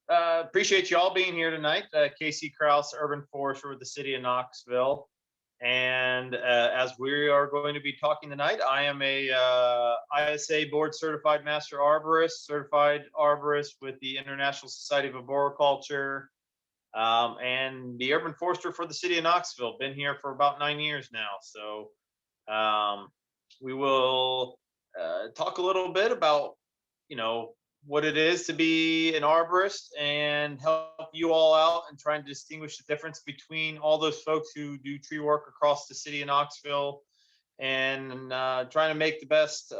Appreciate you all being here tonight. Kasey Krouse, Urban Forester with the City of Knoxville. And as we are going to be talking tonight, I am a ISA board certified master arborist, certified arborist with the International Society of Arboriculture, and the urban forester for the City of Knoxville. Been here for about 9 years now. So we will talk a little bit about, what it is to be an arborist and help you all out and trying to distinguish the difference between all those folks who do tree work across the City of Knoxville and trying to make the best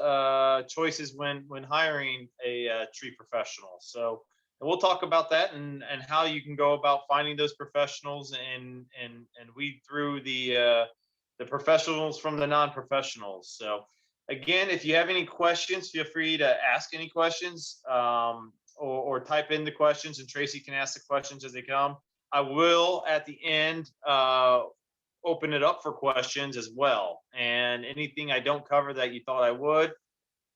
choices when hiring a tree professional. So we'll talk about that and how you can go about finding those professionals and weed through the professionals from the non-professionals. So again, if you have any questions, feel free to ask any questions or type in the questions, and Tracy can ask the questions as they come. I will, at the end, open it up for questions as well. And anything I don't cover that you thought I would,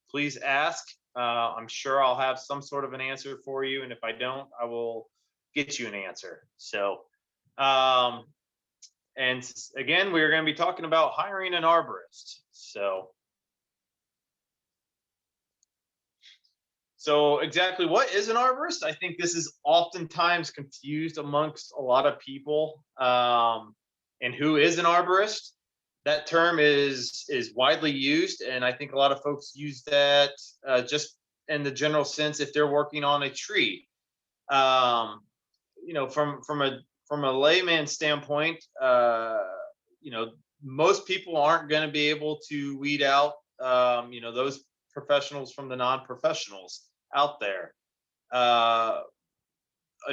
please ask. I'm sure I'll have some sort of an answer for you. And if I don't, I will get you an answer. So, and again, we're going to be talking about hiring an arborist. So exactly what is an arborist? I think this is oftentimes confused amongst a lot of people. And who is an arborist? That term is widely used, and I think a lot of folks use that just in the general sense if they're working on a tree. From a layman standpoint, most people aren't going to be able to weed out those professionals from the non-professionals out there. An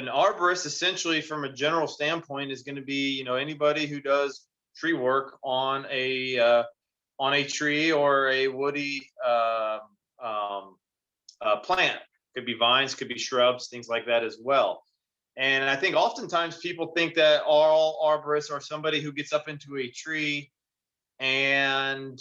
arborist, essentially, from a general standpoint, is going to be anybody who does tree work on a tree or a woody plant. Could be vines, could be shrubs, things like that as well. And I think oftentimes people think that all arborists are somebody who gets up into a tree and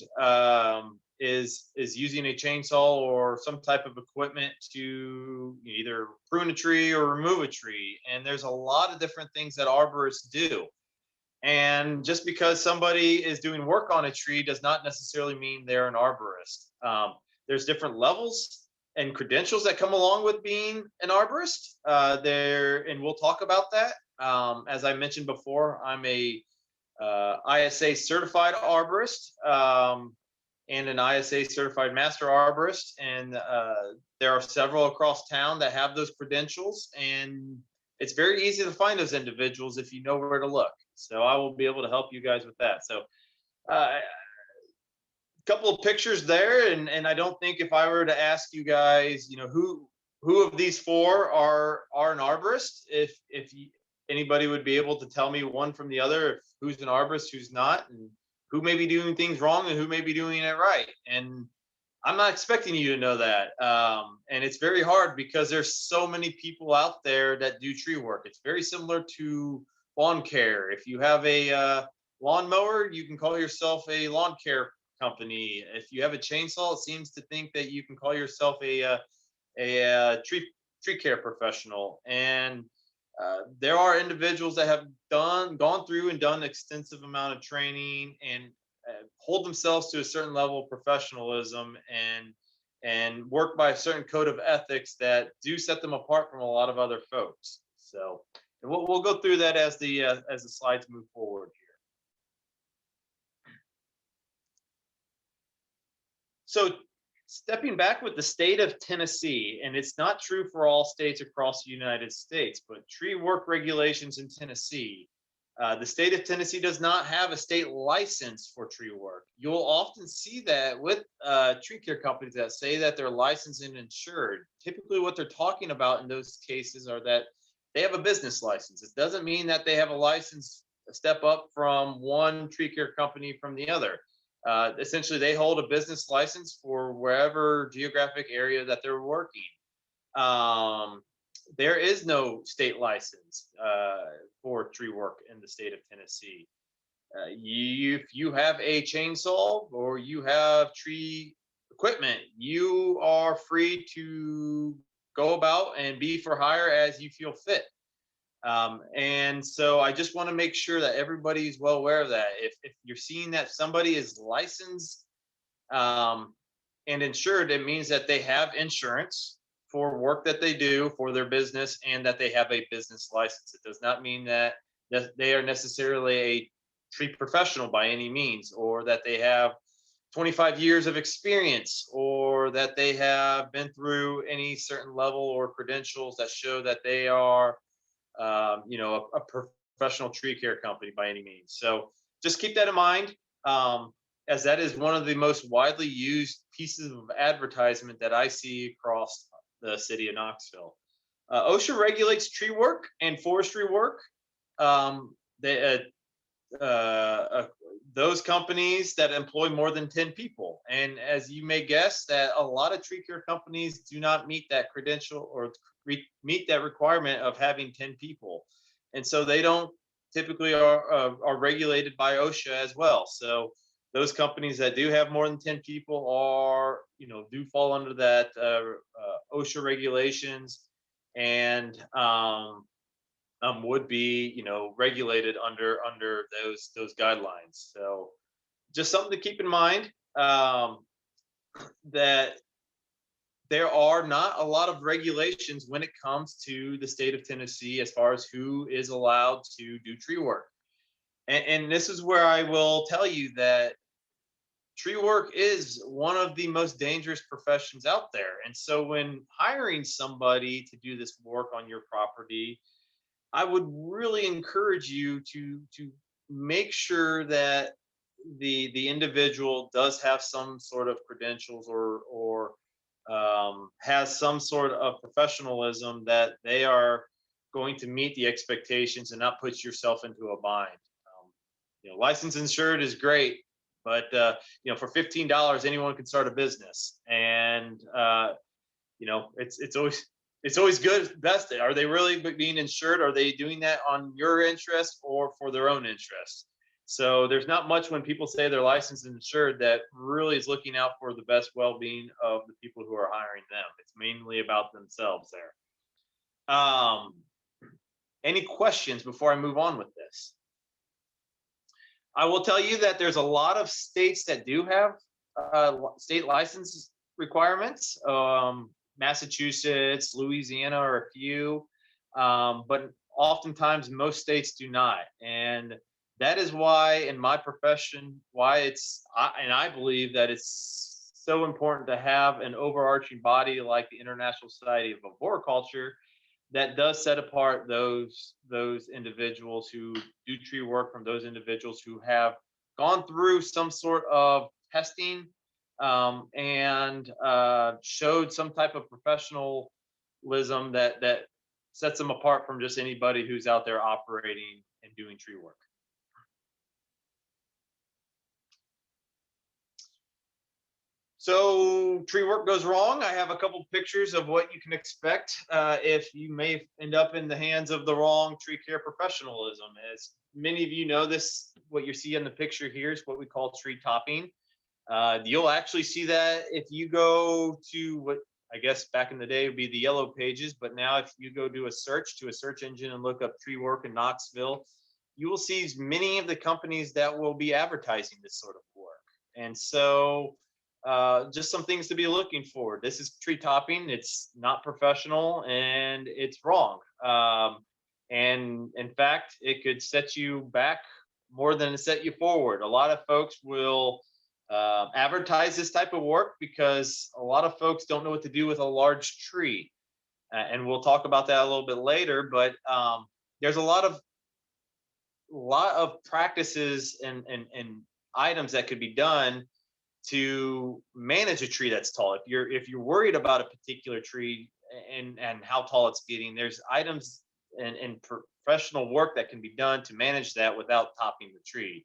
is using a chainsaw or some type of equipment to either prune a tree or remove a tree. And there's a lot of different things that arborists do. And just because somebody is doing work on a tree does not necessarily mean they're an arborist. There's different levels and credentials that come along with being an arborist and we'll talk about that. As I mentioned before, I'm a ISA certified arborist and an ISA certified master arborist, and there are several across town that have those credentials, and it's very easy to find those individuals if you know where to look. So I will be able to help you guys with that. So a couple of pictures there, and I don't think if I were to ask you guys, who of these four are an arborist, if anybody would be able to tell me one from the other, if who's an arborist, who's not, and who may be doing things wrong and who may be doing it right. And I'm not expecting you to know that. And it's very hard because there's so many people out there that do tree work. It's very similar to lawn care. If you have a lawnmower, you can call yourself a lawn care company. If you have a chainsaw, it seems to think that you can call yourself a tree care professional. And there are individuals that have gone through and done extensive amount of training and hold themselves to a certain level of professionalism and work by a certain code of ethics that do set them apart from a lot of other folks. So we'll go through that as the slides move forward here. So stepping back with the state of Tennessee, and it's not true for all states across the United States, but tree work regulations in Tennessee, the state of Tennessee does not have a state license for tree work. You'll often see that with tree care companies that say that they're licensed and insured. Typically what they're talking about in those cases are that they have a business license. It doesn't mean that they have a license a step up from one tree care company from the other. Essentially, they hold a business license for wherever geographic area that they're working. There is no state license for tree work in the state of Tennessee. If you have a chainsaw or you have tree equipment, you are free to go about and be for hire as you feel fit. And so I just want to make sure that everybody's well aware of that. If you're seeing that somebody is licensed um, and insured, it means that they have insurance for work that they do for their business and that they have a business license. It does not mean that they are necessarily a tree professional by any means, or that they have 25 years of experience, or that they have been through any certain level or credentials that show that they are a professional tree care company by any means. So just keep that in mind, as that is one of the most widely used pieces of advertisement that I see across the city of Knoxville. OSHA regulates tree work and forestry work. They, those companies that employ more than 10 people. And as you may guess, that a lot of tree care companies do not meet that credential or meet that requirement of having 10 people. And so they don't typically are regulated by OSHA as well. So those companies that do have more than 10 people are, do fall under that OSHA regulations, and would be, regulated under those guidelines. So just something to keep in mind, that there are not a lot of regulations when it comes to the state of Tennessee as far as who is allowed to do tree work. And this is where I will tell you that tree work is one of the most dangerous professions out there. And so when hiring somebody to do this work on your property, I would really encourage you to make sure that the individual does have some sort of credentials, or has some sort of professionalism, that they are going to meet the expectations and not put yourself into a bind. Licensed insured is great, but for $15, anyone can start a business, and it's always good. Best, are they really being insured? Are they doing that on your interest or for their own interest? So there's not much when people say they're licensed and insured that really is looking out for the best well-being of the people who are hiring them. It's mainly about themselves there. Any questions before I move on with this? I will tell you that there's a lot of states that do have state license requirements. Massachusetts, Louisiana are a few, but oftentimes most states do not. And that is why in my profession, I believe that it's so important to have an overarching body like the International Society of Arboriculture that does set apart those individuals who do tree work from those individuals who have gone through some sort of testing, and showed some type of professionalism that sets them apart from just anybody who's out there operating and doing tree work. So tree work goes wrong. I have a couple pictures of what you can expect if you may end up in the hands of the wrong tree care professionalism. As many of you know, this, what you see in the picture here, is what we call tree topping. You'll actually see that if you go to what I guess back in the day would be the yellow pages, but now if you go do a search to a search engine and look up tree work in Knoxville, you will see many of the companies that will be advertising this sort of work. And so just some things to be looking for. This is tree topping. It's not professional and it's wrong. And in fact, it could set you back more than it set you forward. A lot of folks will advertise this type of work because a lot of folks don't know what to do with a large tree. And we'll talk about that a little bit later, but there's a lot of practices and items that could be done to manage a tree that's tall. If you're worried about a particular tree and how tall it's getting, there's items and professional work that can be done to manage that without topping the tree.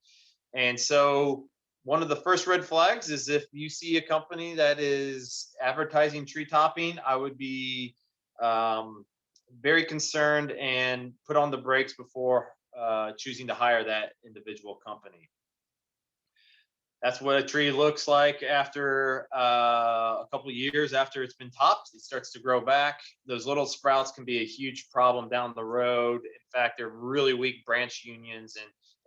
And so one of the first red flags is if you see a company that is advertising tree topping, I would be very concerned and put on the brakes before choosing to hire that individual company. That's what a tree looks like after a couple of years after it's been topped. It starts to grow back. Those little sprouts can be a huge problem down the road. In fact, they're really weak branch unions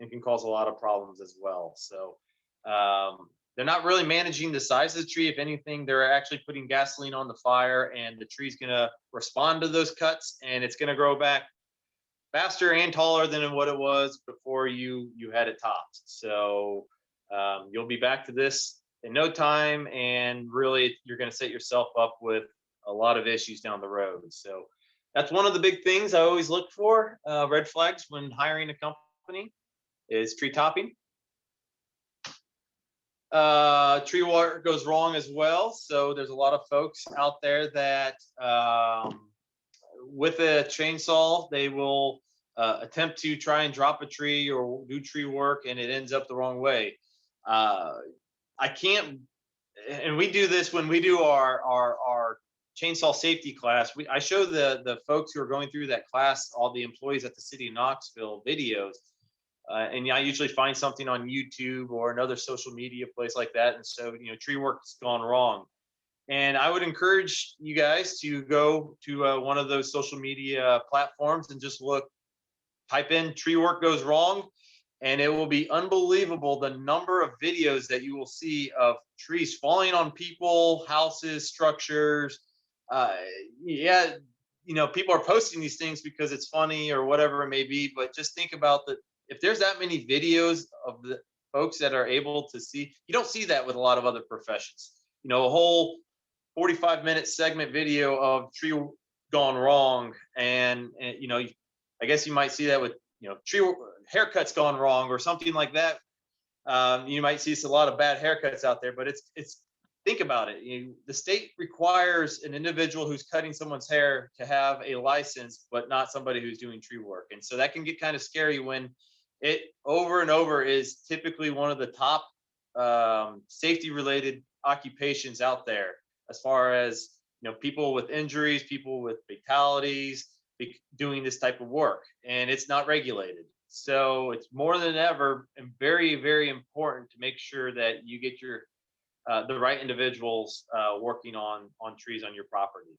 and can cause a lot of problems as well. So they're not really managing the size of the tree. If anything, they're actually putting gasoline on the fire, and the tree's going to respond to those cuts, and it's going to grow back faster and taller than what it was before you had it topped. So you'll be back to this in no time, and really you're going to set yourself up with a lot of issues down the road. So that's one of the big things I always look for, red flags when hiring a company, is tree topping. Tree work goes wrong as well. So there's a lot of folks out there that with a chainsaw, they will attempt to try and drop a tree or do tree work, and it ends up the wrong way. I can't, and we do this when we do our chainsaw safety class. I show the folks who are going through that class, all the employees at the city of Knoxville, videos. And I usually find something on YouTube or another social media place like that. And so, tree work's gone wrong. And I would encourage you guys to go to one of those social media platforms and just type in tree work goes wrong, and it will be unbelievable the number of videos that you will see of trees falling on people, houses, structures. People are posting these things because it's funny or whatever it may be, but just think about if there's that many videos of the folks that are able to see, you don't see that with a lot of other professions. A whole 45-minute segment video of tree gone wrong, and I guess you might see that with tree haircuts gone wrong or something like that. You might see a lot of bad haircuts out there, but it's think about it. The state requires an individual who's cutting someone's hair to have a license, but not somebody who's doing tree work. And so that can get kind of scary when it over and over is typically one of the top safety related occupations out there, as far as people with injuries, people with fatalities doing this type of work, and it's not regulated. So it's more than ever and very, very important to make sure that you get the right individuals working on trees on your property.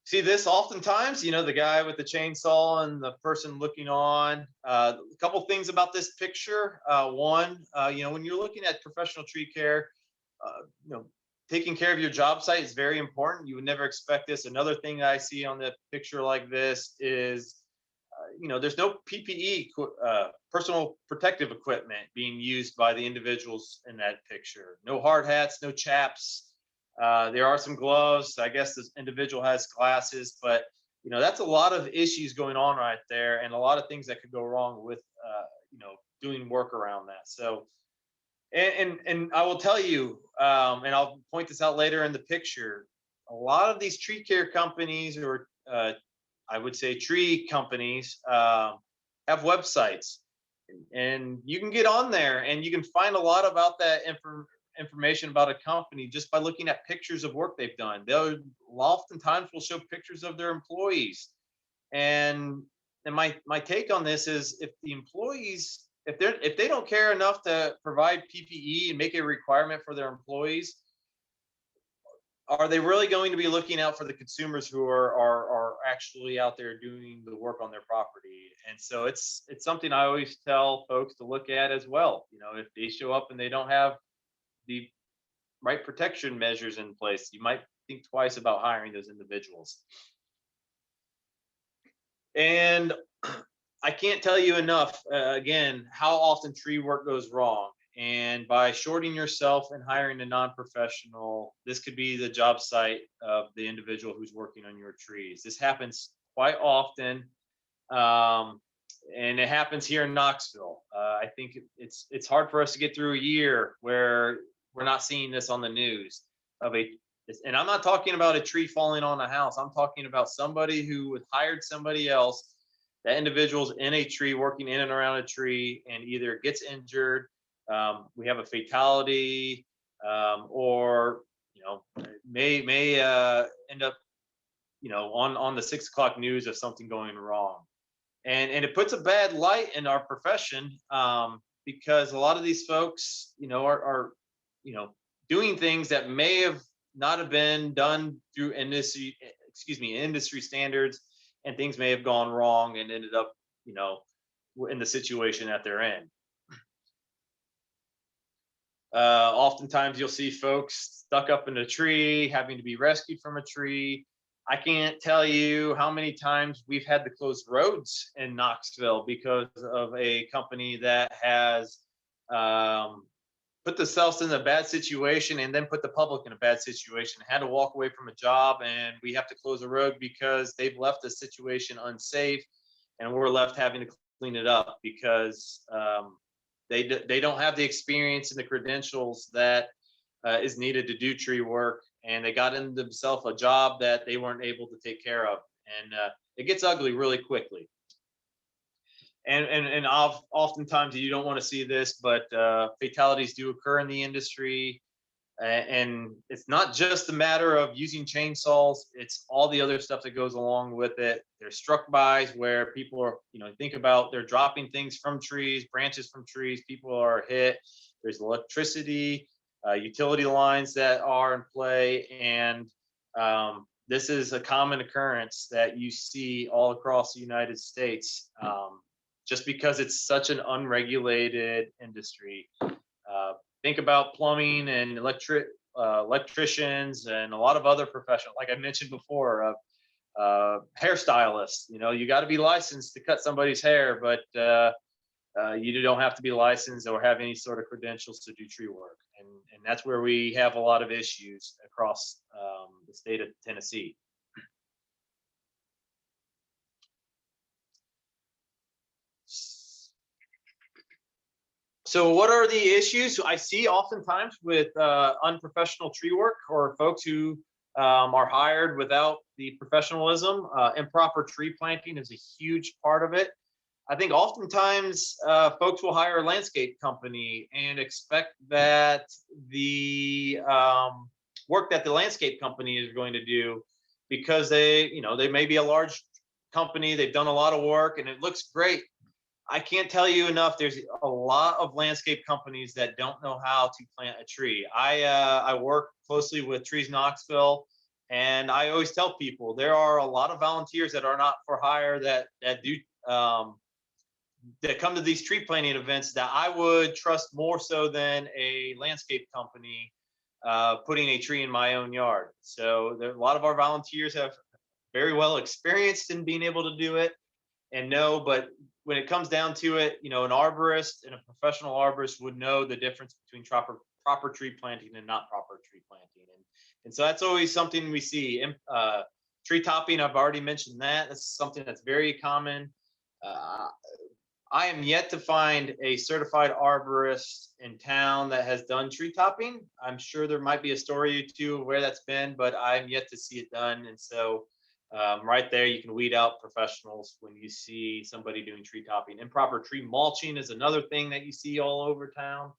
See this oftentimes, the guy with the chainsaw and the person looking on. A couple things about this picture. One, when you're looking at professional tree care, taking care of your job site is very important. You would never expect this. Another thing I see on the picture like this is, there's no PPE, personal protective equipment being used by the individuals in that picture. No hard hats, no chaps. There are some gloves. I guess this individual has glasses, but that's a lot of issues going on right there, and a lot of things that could go wrong with doing work around that. So, and I will tell you, and I'll point this out later in the picture, a lot of these tree care companies, or I would say tree companies, have websites, and you can get on there and you can find a lot about that information about a company just by looking at pictures of work they've done. They'll oftentimes will show pictures of their employees. And my take on this is, if the employees, if they don't care enough to provide PPE and make a requirement for their employees, are they really going to be looking out for the consumers who are actually out there doing the work on their property? And so it's something I always tell folks to look at as well. If they show up and they don't have the right protection measures in place, you might think twice about hiring those individuals. And I can't tell you enough, again, how often tree work goes wrong. And by shorting yourself and hiring a non-professional, this could be the job site of the individual who's working on your trees. This happens quite often, and it happens here in Knoxville. I think it's hard for us to get through a year where we're not seeing this on the news and I'm not talking about a tree falling on a house. I'm talking about somebody who hired somebody else. That individual's in a tree, working in and around a tree, and either gets injured, we have a fatality, or may end up on the 6 o'clock news of something going wrong, and it puts a bad light in our profession, because a lot of these folks, are doing things that may have not have been done through industry standards, and things may have gone wrong and ended up, in the situation that they're in. Oftentimes you'll see folks stuck up in a tree, having to be rescued from a tree. I can't tell you how many times we've had to close roads in Knoxville because of a company that has put themselves in a bad situation and then put the public in a bad situation. Had to walk away from a job, and we have to close a road because they've left the situation unsafe, and we're left having to clean it up because they don't have the experience and the credentials that is needed to do tree work, and they got into themselves a job that they weren't able to take care of, and it gets ugly really quickly. And oftentimes you don't want to see this, but fatalities do occur in the industry, and it's not just a matter of using chainsaws, it's all the other stuff that goes along with it. There's struck bys where people are, think about, they're dropping things from trees, branches from trees, people are hit. There's electricity, utility lines that are in play, and this is a common occurrence that you see all across the United States, just because it's such an unregulated industry. Think about plumbing and electricians and a lot of other professionals, like I mentioned before, hairstylists. You got to be licensed to cut somebody's hair, but you don't have to be licensed or have any sort of credentials to do tree work. And that's where we have a lot of issues across the state of Tennessee. So what are the issues I see oftentimes with unprofessional tree work, or folks who are hired without the professionalism? Improper tree planting is a huge part of it. I think oftentimes folks will hire a landscape company and expect that the work that the landscape company is going to do, because they may be a large company, they've done a lot of work and it looks great. I can't tell you enough. There's a lot of landscape companies that don't know how to plant a tree. I work closely with Trees Knoxville, and I always tell people there are a lot of volunteers that are not for hire that do that come to these tree planting events that I would trust more so than a landscape company putting a tree in my own yard. So a lot of our volunteers have very well experienced in being able to do it and know, but when it comes down to it, an arborist and a professional arborist would know the difference between proper tree planting and not proper tree planting. And so that's always something we see. Tree topping, I've already mentioned that. That's something that's very common. I am yet to find a certified arborist in town that has done tree topping. I'm sure there might be a story or two of where that's been, but I'm yet to see it done. And so right there, you can weed out professionals when you see somebody doing tree topping. Improper tree mulching is another thing that you see all over town.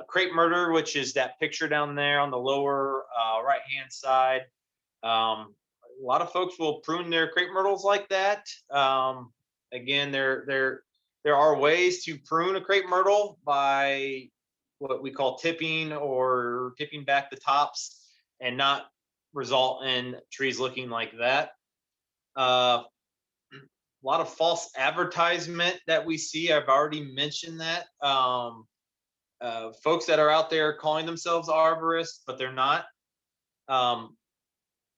Crepe murder, which is that picture down there on the lower right-hand side. A lot of folks will prune their crepe myrtles like that. Again, there are ways to prune a crepe myrtle by what we call tipping or tipping back the tops and not result in trees looking like that. A lot of false advertisement that we see. I've already mentioned that. Folks that are out there calling themselves arborists, but they're not.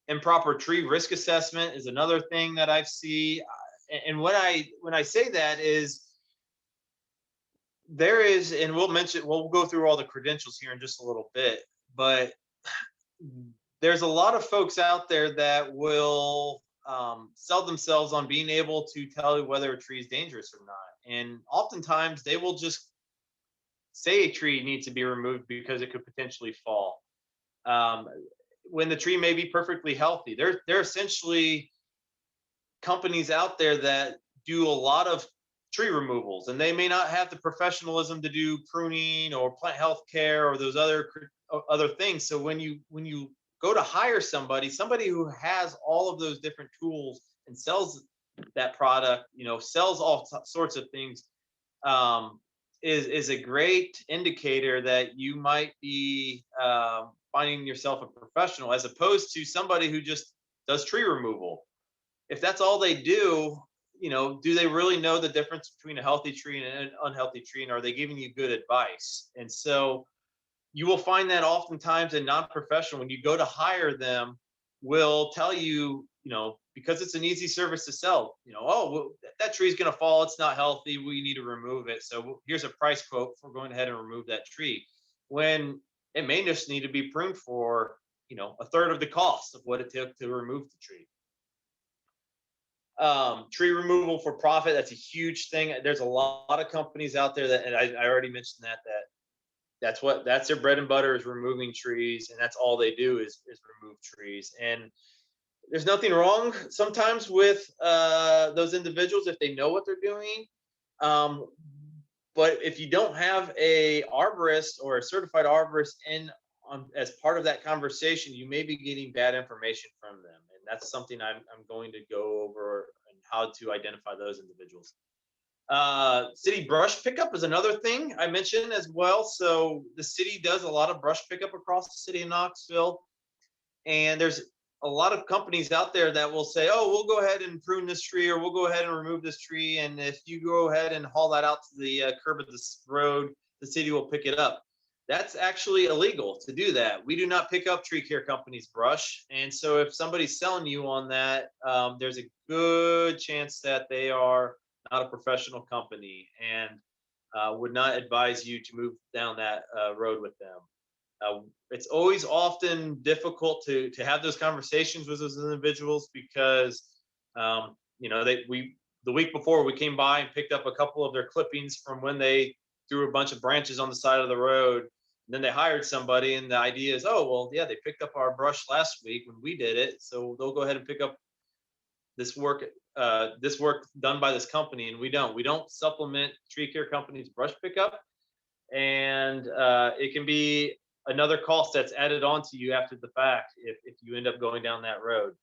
Improper tree risk assessment is another thing that I see. And when I say that is, there is, and we'll go through all the credentials here in just a little bit, but there's a lot of folks out there that will sell themselves on being able to tell you whether a tree is dangerous or not. And oftentimes they will just say a tree needs to be removed because it could potentially fall. When the tree may be perfectly healthy. There are essentially companies out there that do a lot of tree removals, and they may not have the professionalism to do pruning or plant health care or those other things. So when you go to hire somebody who has all of those different tools and sells that product, sells all sorts of things, is a great indicator that you might be finding yourself a professional, as opposed to somebody who just does tree removal. If that's all they do, do they really know the difference between a healthy tree and an unhealthy tree, and are they giving you good advice? And so you will find that oftentimes a non-professional, when you go to hire them, will tell you, because it's an easy service to sell, oh, well, that tree's going to fall. It's not healthy. We need to remove it. So here's a price quote for going ahead and remove that tree, when it may just need to be pruned for, a third of the cost of what it took to remove the tree. Tree removal for profit, that's a huge thing. There's a lot of companies out there that, and I already mentioned that's their bread and butter, is removing trees, and that's all they do is remove trees. And there's nothing wrong sometimes with those individuals if they know what they're doing. But if you don't have a arborist or a certified arborist as part of that conversation, you may be getting bad information from them. And that's something I'm going to go over, and how to identify those individuals. City brush pickup is another thing I mentioned as well. So the city does a lot of brush pickup across the city of Knoxville, and there's a lot of companies out there that will say, oh, we'll go ahead and prune this tree, or we'll go ahead and remove this tree, and if you go ahead and haul that out to the curb of this road, the city will pick it up. That's actually illegal to do that. We do not pick up tree care companies' brush. And so if somebody's selling you on that, there's a good chance that they are not a professional company, and would not advise you to move down that road with them. It's always often difficult to have those conversations with those individuals, because the week before, we came by and picked up a couple of their clippings from when they threw a bunch of branches on the side of the road. And then they hired somebody, and the idea is, oh, well, yeah, they picked up our brush last week when we did it, so they'll go ahead and pick up this work done by this company. And we don't supplement tree care companies' brush pickup, and it can be another cost that's added on to you after the fact if you end up going down that road.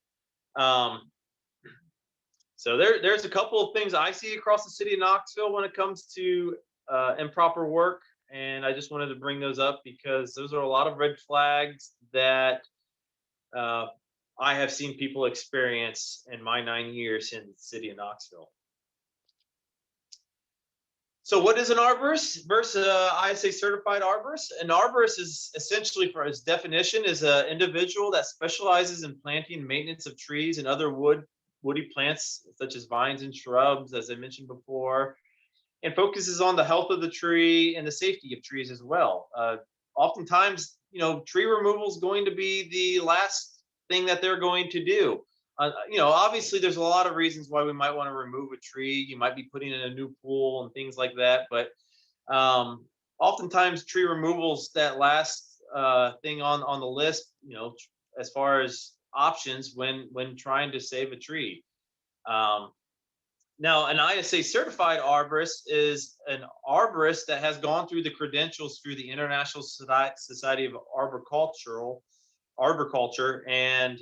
So there's a couple of things I see across the city of Knoxville when it comes to improper work, and I just wanted to bring those up because those are a lot of red flags that I have seen people experience in my 9 years in the city of Knoxville. So what is an arborist versus ISA certified arborist? An arborist is essentially, for its definition, is an individual that specializes in planting and maintenance of trees and other woody plants such as vines and shrubs, as I mentioned before, and focuses on the health of the tree and the safety of trees as well. Oftentimes, tree removal is going to be the last thing that they're going to do. Obviously there's a lot of reasons why we might want to remove a tree. You might be putting in a new pool and things like that, but oftentimes tree removal's that last thing on the list, as far as options when trying to save a tree. Now, an ISA certified arborist is an arborist that has gone through the credentials through the International Society of Arboriculture, and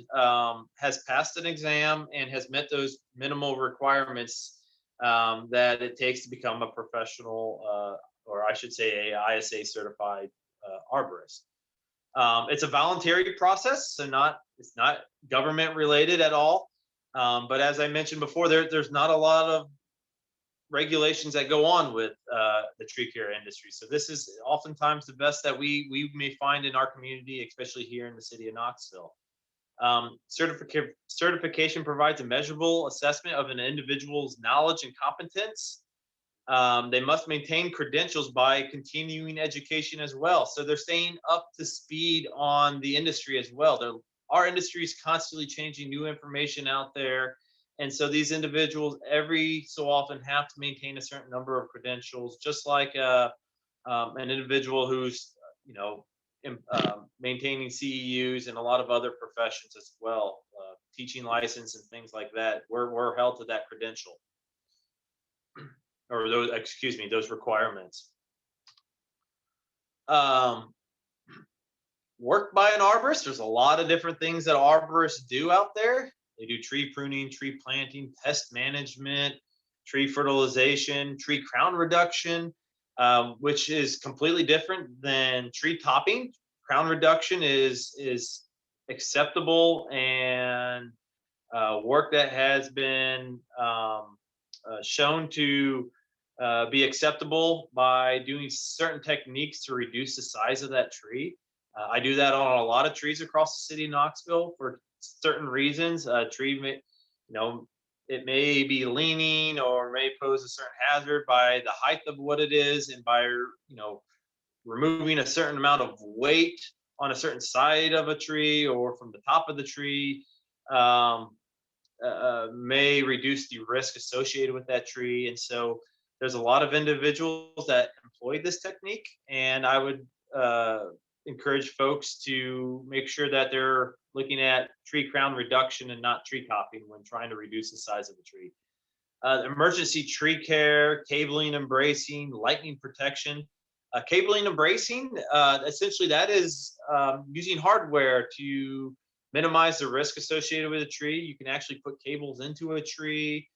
has passed an exam and has met those minimal requirements that it takes to become a professional, or I should say a ISA certified arborist. It's a voluntary process, so it's not government related at all. But as I mentioned before, there's not a lot of regulations that go on with the tree care industry. So this is oftentimes the best that we may find in our community, especially here in the city of Knoxville. Certification provides a measurable assessment of an individual's knowledge and competence. They must maintain credentials by continuing education as well. So they're staying up to speed on the industry as well. Our industry is constantly changing new information out there. And so these individuals every so often have to maintain a certain number of credentials, just like an individual who's, maintaining CEUs and a lot of other professions as well, teaching license and things like that. We're held to that credential, or those requirements. Work by an arborist. There's a lot of different things that arborists do out there. They do tree pruning, tree planting, pest management, tree fertilization, tree crown reduction. which is completely different than tree topping. Crown reduction is acceptable and work that has been shown to be acceptable by doing certain techniques to reduce the size of that tree. I do that on a lot of trees across the city of Knoxville for certain reasons. A tree may, it may be leaning or may pose a certain hazard by the height of what it is, and by removing a certain amount of weight on a certain side of a tree or from the top of the tree. May reduce the risk associated with that tree. And so there's a lot of individuals that employ this technique, and I would encourage folks to make sure that they're looking at tree crown reduction and not tree topping when trying to reduce the size of the tree. Emergency tree care, cabling and bracing, lightning protection. Cabling and bracing, essentially that is using hardware to minimize the risk associated with a tree. You can actually put cables into a tree.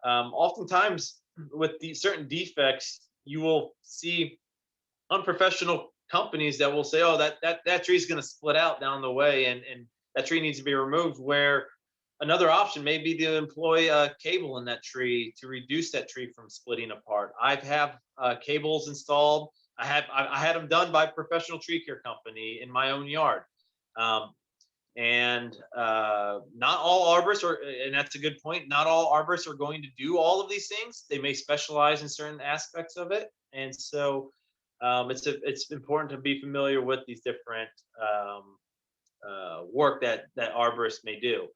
Oftentimes with certain defects, you will see unprofessional companies that will say, oh, that tree is going to split out down the way, and that tree needs to be removed, where another option may be to employ a cable in that tree to reduce that tree from splitting apart. I have cables installed. I had them done by a professional tree care company in my own yard. And not all arborists are, and that's a good point, not all arborists are going to do all of these things. They may specialize in certain aspects of it. And so it's important to be familiar with these different work that arborists may do.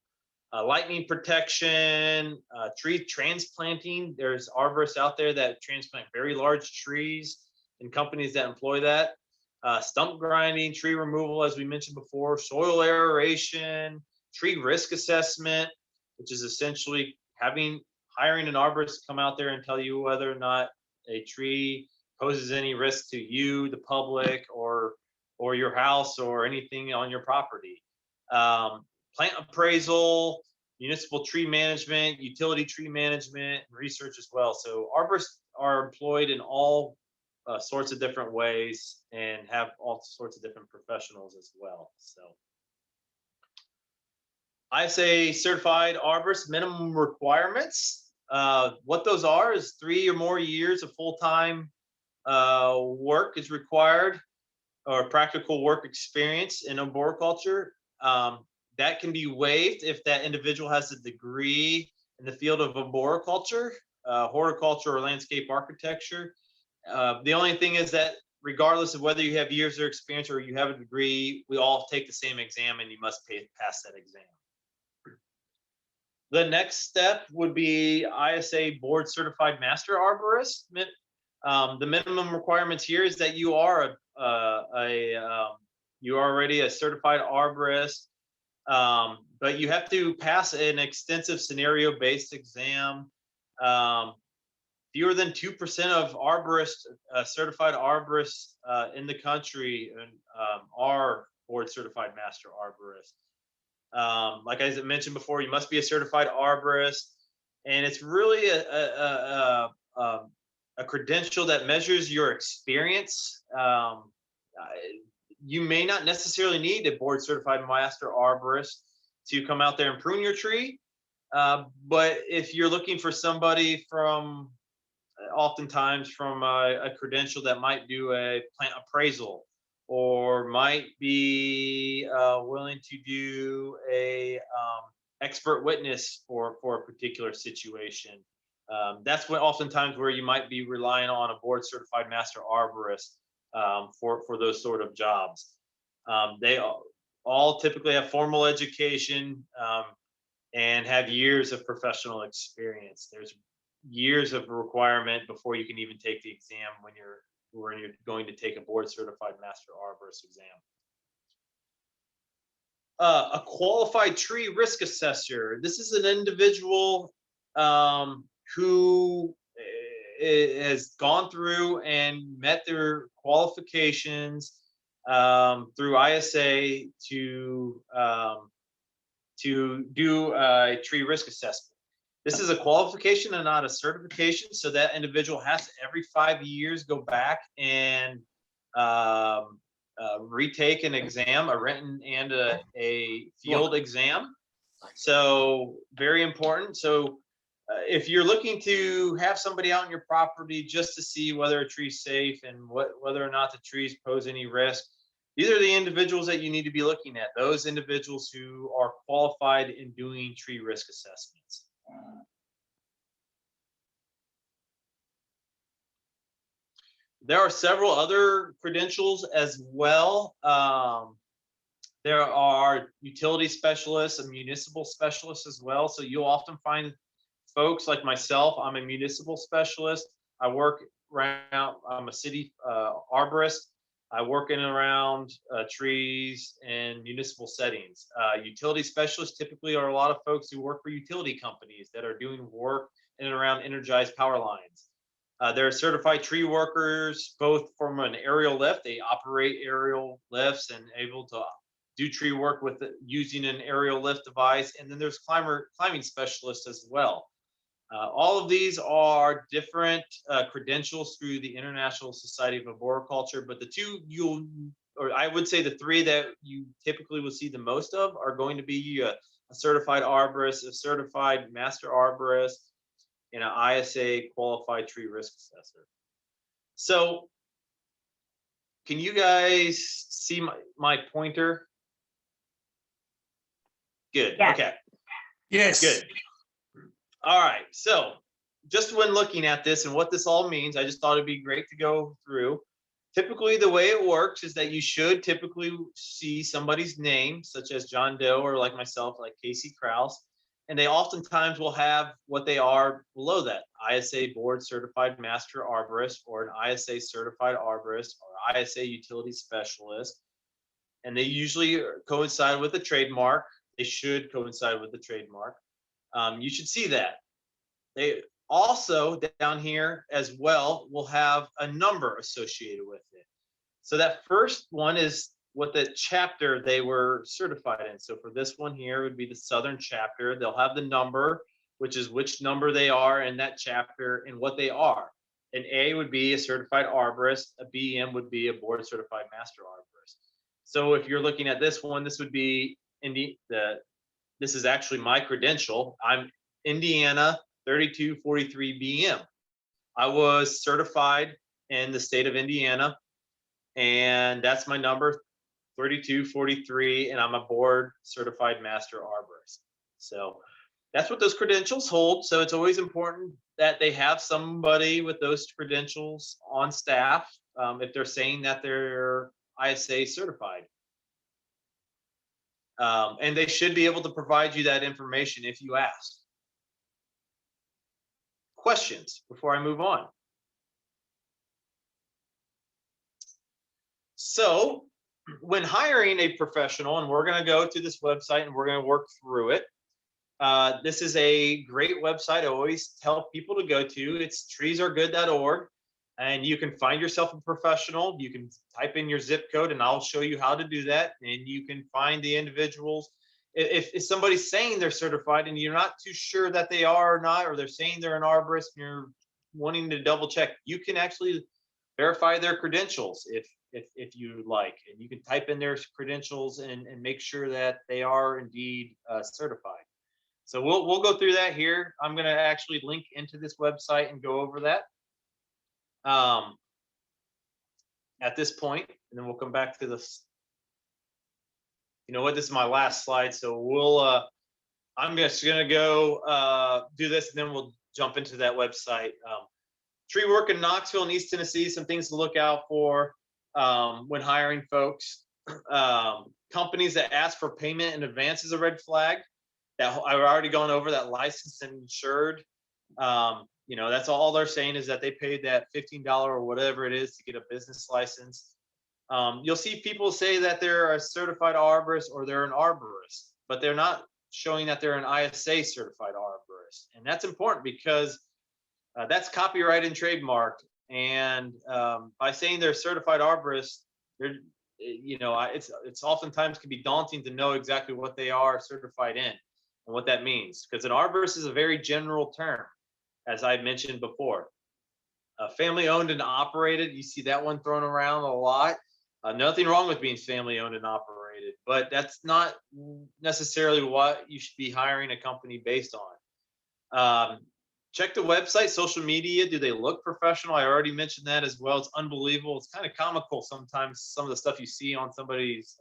Lightning protection, tree transplanting. There's arborists out there that transplant very large trees, and companies that employ that. Stump grinding, tree removal, as we mentioned before, soil aeration, tree risk assessment, which is essentially hiring an arborist to come out there and tell you whether or not a tree poses any risk to you, the public, or your house, or anything on your property. Plant appraisal, municipal tree management, utility tree management, and research as well. So arborists are employed in all sorts of different ways, and have all sorts of different professionals as well. So ISA certified arborist minimum requirements. What those are is 3 or more years of full-time work is required, or practical work experience in arboriculture. That can be waived if that individual has a degree in the field of arboriculture, horticulture, or landscape architecture. The only thing is that regardless of whether you have years of experience or you have a degree, we all take the same exam, and you must pass that exam. The next step would be ISA board certified master arborist. The minimum requirements here is that you are you're already a certified arborist, but you have to pass an extensive scenario-based exam. Fewer than 2% of arborists, certified arborists in the country, are board certified master arborists. Like I mentioned before, you must be a certified arborist, and it's really a credential that measures your experience. You may not necessarily need a board certified master arborist to come out there and prune your tree, but if you're looking for somebody oftentimes from a credential that might do a plant appraisal, or might be willing to do a expert witness for a particular situation. That's oftentimes where you might be relying on a board certified master arborist for those sort of jobs. They all typically have formal education and have years of professional experience. There's years of requirement before you can even take the exam when you're going to take a board certified master arborist exam. A qualified tree risk assessor. This is an individual who has gone through and met their qualifications through ISA to do a tree risk assessment. This is a qualification and not a certification. So that individual has to every 5 years go back and retake an exam, a written and a field exam. So very important. So if you're looking to have somebody out on your property just to see whether a tree's safe and whether or not the trees pose any risk, these are the individuals that you need to be looking at, those individuals who are qualified in doing tree risk assessments. There are several other credentials as well. There are utility specialists and municipal specialists as well. So you'll often find folks like myself. I'm a municipal specialist. I work around, I'm a city arborist. I work in and around trees and municipal settings. Utility specialists typically are a lot of folks who work for utility companies that are doing work in and around energized power lines. There are certified tree workers, both from an aerial lift. They operate aerial lifts and able to do tree work with using an aerial lift device. And then there's climbing specialists as well. All of these are different credentials through the International Society of Arboriculture, but the two I would say the three that you typically will see the most of are going to be a certified arborist, a certified master arborist, and an ISA qualified tree risk assessor. So can you guys see my pointer? Good. Yes. Okay. Yes. Good. All right. So just when looking at this and what this all means, I just thought it'd be great to go through. Typically, the way it works is that you should typically see somebody's name, such as John Doe, or like myself, like Kasey Krouse. And they oftentimes will have what they are below that: ISA board certified master arborist, or an ISA certified arborist, or ISA utility specialist. And they usually coincide with the trademark. They should coincide with the trademark. You should see that. They also down here as well will have a number associated with it. So that first one is what the chapter they were certified in. So for this one here would be the Southern chapter. They'll have the number, which is which number they are in that chapter and what they are. An A would be a certified arborist. A BM would be a board certified master arborist. So if you're looking at this one, this would be this is actually my credential. I'm Indiana 3243 BM. I was certified in the state of Indiana, and that's my number, 3243, and I'm a board certified master arborist. So that's what those credentials hold. So it's always important that they have somebody with those credentials on staff if they're saying that they're ISA certified. And they should be able to provide you that information if you ask. Questions before I move on? So when hiring a professional, and we're going to go to this website and we're going to work through it. This is a great website I always tell people to go to. It's treesaregood.org. And you can find yourself a professional. You can type in your zip code and I'll show you how to do that. And you can find the individuals. If somebody's saying they're certified and you're not too sure that they are or not, or they're saying they're an arborist and you're wanting to double check, you can actually verify their credentials if you like. And you can type in their credentials and make sure that they are indeed certified. So we'll go through that here. I'm going to actually link into this website and go over that at this point, and then we'll come back to this. You know what, this is my last slide, so we'll I'm just gonna go do this and then we'll jump into that website. Tree work in Knoxville and East Tennessee, some things to look out for when hiring folks. Companies that ask for payment in advance is a red flag. That I've already gone over, that licensed and insured. You know, that's all they're saying is that they paid that $15 or whatever it is to get a business license. You'll see people say that they're a certified arborist or they're an arborist, but they're not showing that they're an ISA certified arborist. And that's important because that's copyright and trademarked. And by saying they're certified arborist, they're, you know, it's oftentimes can be daunting to know exactly what they are certified in. and what that means, because an arborist is a very general term, as I mentioned before. Family owned and operated, you see that one thrown around a lot. Nothing wrong with being family owned and operated, but that's not necessarily what you should be hiring a company based on. Check the website, social media. Do they look professional? I already mentioned that as well. It's unbelievable. It's kind of comical sometimes, some of the stuff you see on somebody's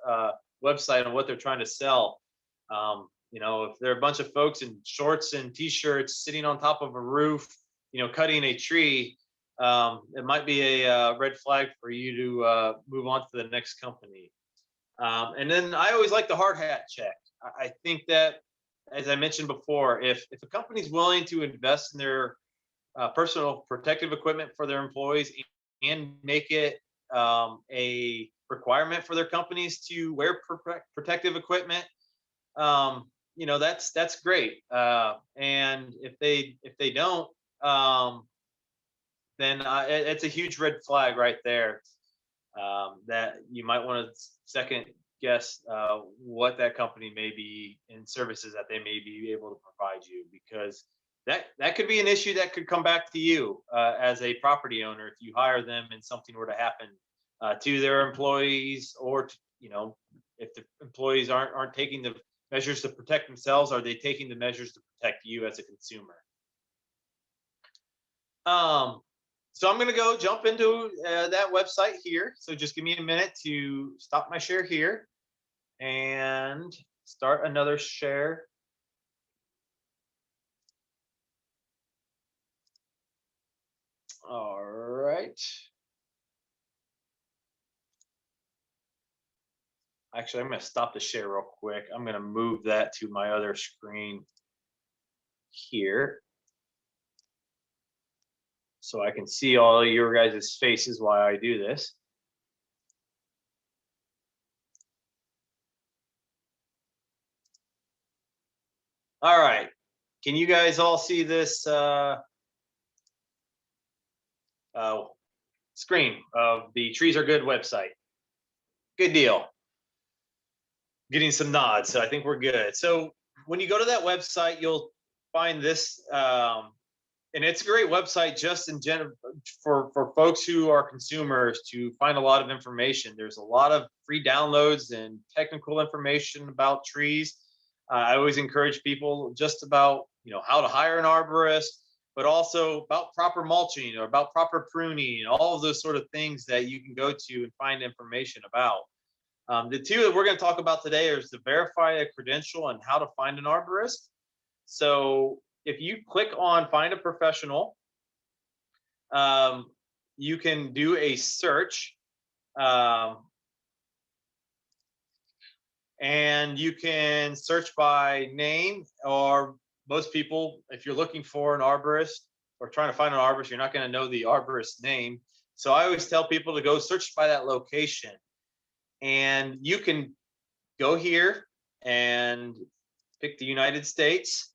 website and what they're trying to sell. If there are a bunch of folks in shorts and t-shirts sitting on top of a roof, cutting a tree, it might be a red flag for you to move on to the next company. And then I always like the hard hat check. I think that, as I mentioned before, if a company's willing to invest in their personal protective equipment for their employees and make it a requirement for their companies to wear protective equipment, that's great. And if they don't, then it's a huge red flag right there, that you might want to second guess what that company may be in services that they may be able to provide you, because that could be an issue that could come back to you as a property owner if you hire them and something were to happen to their employees, or if the employees aren't taking the measures to protect themselves, are they taking the measures to protect you as a consumer? So I'm going to go jump into that website here. So just give me a minute to stop my share here and start another share. All right. Actually, I'm going to stop the share real quick. I'm going to move that to my other screen here, so I can see all your guys' faces while I do this. All right, can you guys all see this screen of the Trees Are Good website? Good deal. Getting some nods, so I think we're good. So when you go to that website, you'll find this, and it's a great website just in general for folks who are consumers to find a lot of information. There's a lot of free downloads and technical information about trees. I always encourage people just about how to hire an arborist, but also about proper mulching or about proper pruning, all of those sort of things that you can go to and find information about. The two that we're going to talk about today is to verify a credential and how to find an arborist. So if you click on find a professional, you can do a search, and you can search by name, or most people, if you're looking for an arborist or trying to find an arborist, you're not going to know the arborist's name. So I always tell people to go search by that location. And you can go here and pick the United States.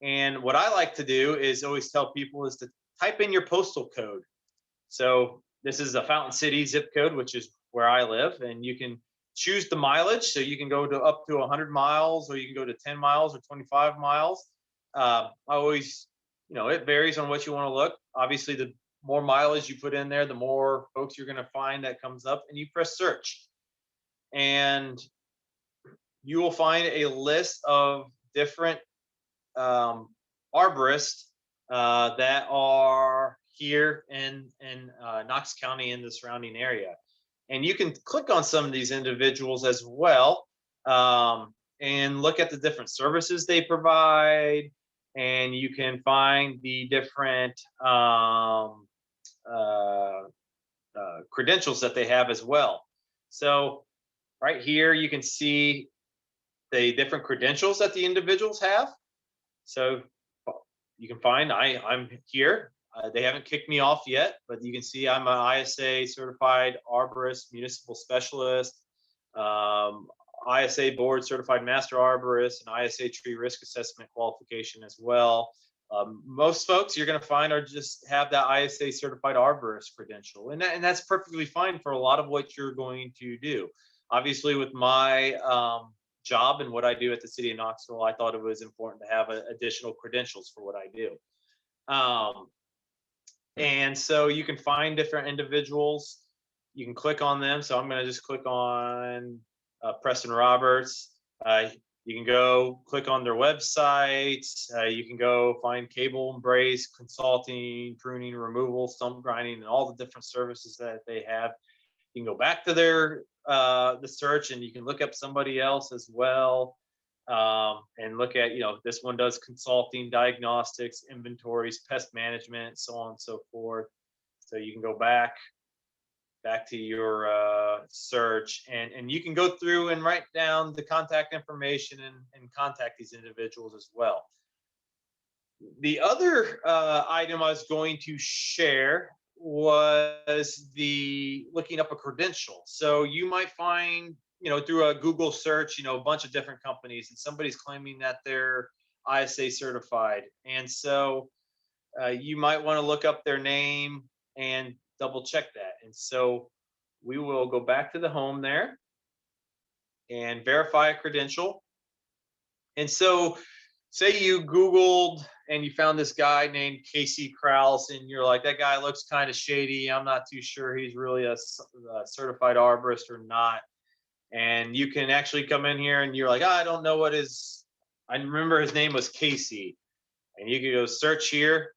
And what I like to do is always tell people is to type in your postal code. So this is a Fountain City zip code, which is where I live. And you can choose the mileage. So you can go to up to 100 miles, or you can go to 10 miles or 25 miles. I always, it varies on what you want to look. Obviously, the more mileage you put in there, the more folks you're going to find that comes up, and you press search. And you will find a list of different arborists that are here in Knox County and the surrounding area. And you can click on some of these individuals as well, and look at the different services they provide. And you can find the different credentials that they have as well. So right here, you can see the different credentials that the individuals have. So you can find I'm here. They haven't kicked me off yet, but you can see I'm an ISA certified arborist, municipal specialist, ISA board certified master arborist, and ISA tree risk assessment qualification as well. Most folks you're going to find are just have that ISA certified arborist credential, and that's perfectly fine for a lot of what you're going to do. Obviously, with my job and what I do at the city of Knoxville, I thought it was important to have additional credentials for what I do. And so you can find different individuals. You can click on them. So I'm going to just click on Preston Roberts. You can go click on their website. You can go find cable and brace, consulting, pruning, removal, stump grinding, and all the different services that they have. You can go back to their the search, and you can look up somebody else as well, and look at, this one does consulting, diagnostics, inventories, pest management, so on and so forth. So you can go back to your search, and you can go through and write down the contact information and contact these individuals as well. The other item I was going to share was the looking up a credential. So you might find, through a Google search, a bunch of different companies, and somebody's claiming that they're ISA certified. And so you might want to look up their name and double check that. And so we will go back to the home there and verify a credential. And so say you Googled and you found this guy named Kasey Krouse, and you're like, that guy looks kind of shady. I'm not too sure he's really a certified arborist or not. And you can actually come in here and you're like, I don't know what I remember his name was Kasey. And you can go search here,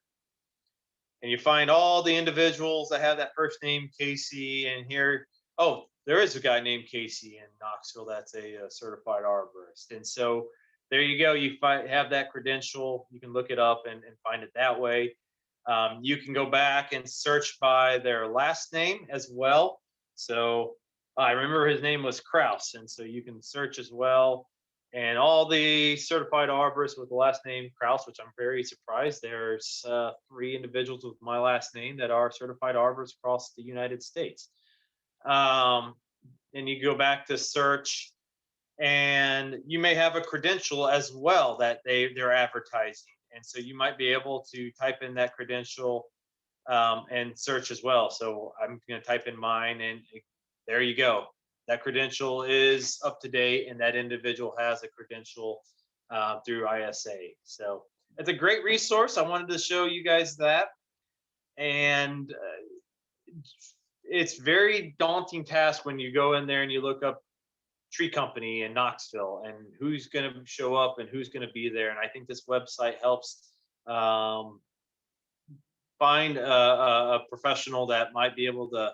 and you find all the individuals that have that first name Kasey. And here, oh, there is a guy named Kasey in Knoxville that's a certified arborist. And so there you go. You have that credential. You can look it up and find it that way. You can go back and search by their last name as well. So I remember his name was Krouse, and so you can search as well. And all the certified arborists with the last name Krouse, which I'm very surprised, there's 3 individuals with my last name that are certified arborists across the United States. And you go back to search, and you may have a credential as well that they're advertising. And so you might be able to type in that credential and search as well. So I'm going to type in mine, and there you go. That credential is up to date, and that individual has a credential through ISA. So it's a great resource. I wanted to show you guys that. And it's very daunting task when you go in there and you look up tree company in Knoxville and who's going to show up and who's going to be there. And I think this website helps find a professional that might be able to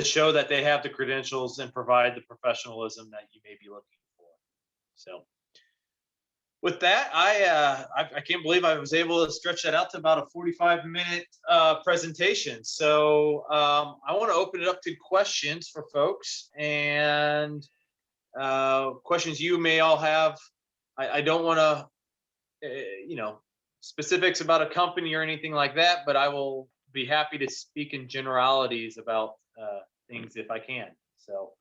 show that they have the credentials and provide the professionalism that you may be looking for. So with that, I can't believe I was able to stretch that out to about a 45-minute presentation. So I want to open it up to questions for folks, and questions you may all have. I don't want to, specifics about a company or anything like that, but I will be happy to speak in generalities about things if I can. So,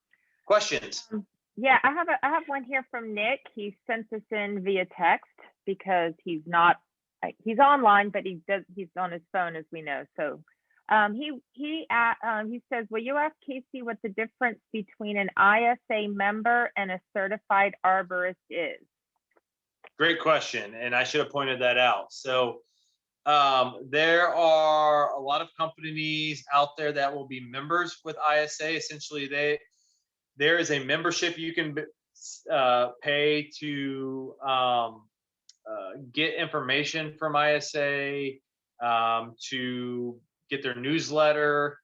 questions? Yeah, I have one here from Nick. He sent this in via text because he's online, but he's on his phone, as we know. So he says, will you ask Kasey what the difference between an ISA member and a certified arborist is? Great question, and I should have pointed that out. So there are a lot of companies out there that will be members with ISA. Essentially, there is a membership you can pay to get information from ISA, to get their newsletter,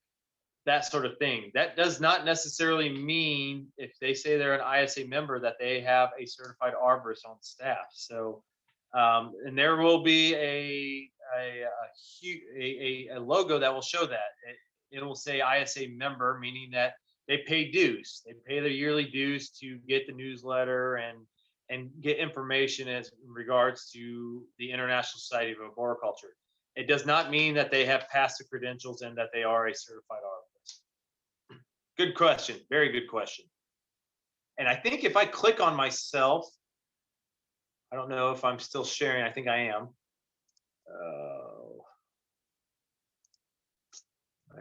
that sort of thing. That does not necessarily mean, if they say they're an ISA member, that they have a certified arborist on staff. So, and there will be a logo that will show that. It will say ISA member, meaning that they pay dues. They pay their yearly dues to get the newsletter and get information as in regards to the International Society of Arboriculture. It does not mean that they have passed the credentials and that they are a certified arborist. Good question. Very good question. And I think if I click on myself, I don't know if I'm still sharing. I think I am.